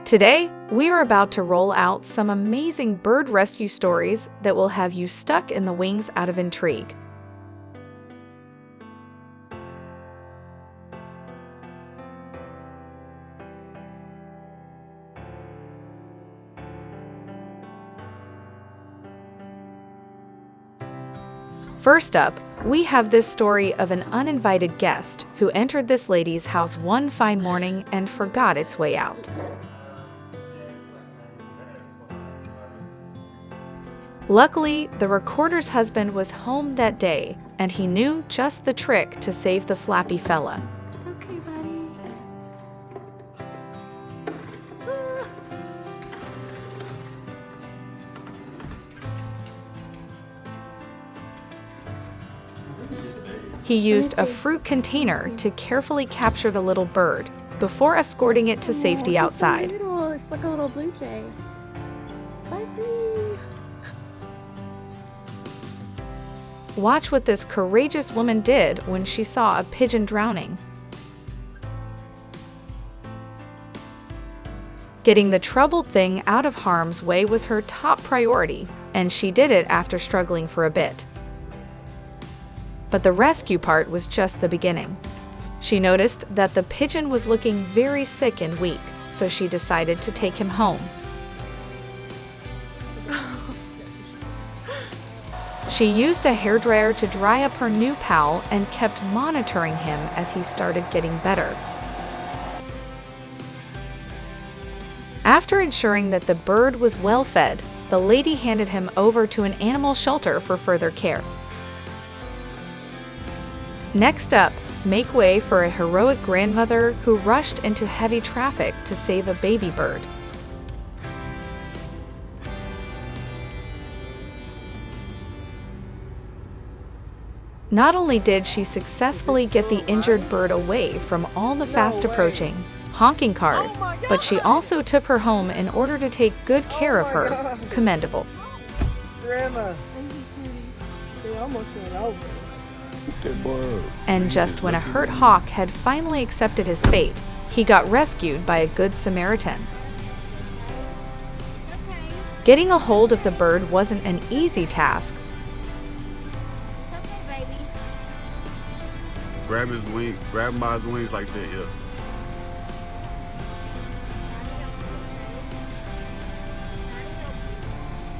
Today, we are about to roll out some amazing bird rescue stories that will have you stuck in the wings out of intrigue. First up, we have this story of an uninvited guest who entered this lady's house one fine morning and forgot its way out. Luckily, the recorder's husband was home that day, and he knew just the trick to save the flappy fella. It's okay, buddy. He used a fruit container to carefully capture the little bird before escorting it to safety outside. So little. It's like a little blue jay. Bye, me. Watch what this courageous woman did when she saw a pigeon drowning. Getting the troubled thing out of harm's way was her top priority, and she did it after struggling for a bit. But the rescue part was just the beginning. She noticed that the pigeon was looking very sick and weak, so she decided to take him home. She used a hairdryer to dry up her new pal and kept monitoring him as he started getting better. After ensuring that the bird was well fed, the lady handed him over to an animal shelter for further care. Next up, make way for a heroic grandmother who rushed into heavy traffic to save a baby bird. Not only did she successfully get the injured bird away from all the fast-approaching, honking cars, but she also took her home in order to take good care of her. Commendable. Grandma, they almost went over. And just when a hurt hawk had finally accepted his fate, he got rescued by a good Samaritan. Getting a hold of the bird wasn't an easy task. Grab his wing, grab him by his wings like that, yeah.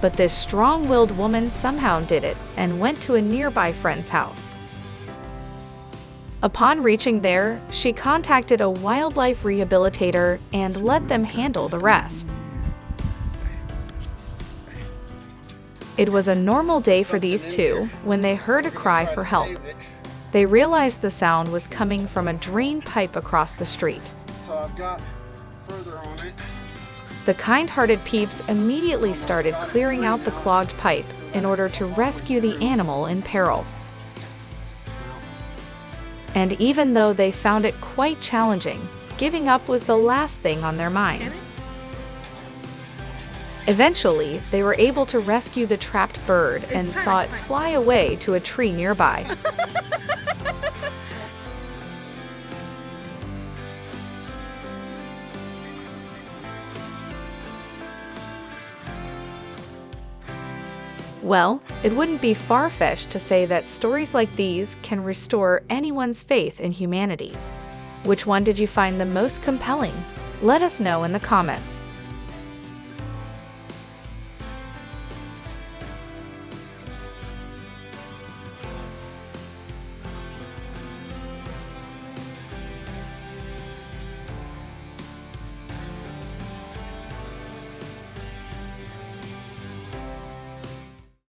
But this strong-willed woman somehow did it and went to a nearby friend's house. Upon reaching there, she contacted a wildlife rehabilitator and let them handle the rest. It was a normal day for these two when they heard a cry for help. They realized the sound was coming from a drain pipe across the street. So I've got further on it. The kind-hearted peeps immediately started clearing out the clogged pipe in order to rescue the animal in peril. And even though they found it quite challenging, giving up was the last thing on their minds. Eventually, they were able to rescue the trapped bird and saw it fly away to a tree nearby. Well, it wouldn't be far-fetched to say that stories like these can restore anyone's faith in humanity. Which one did you find the most compelling? Let us know in the comments.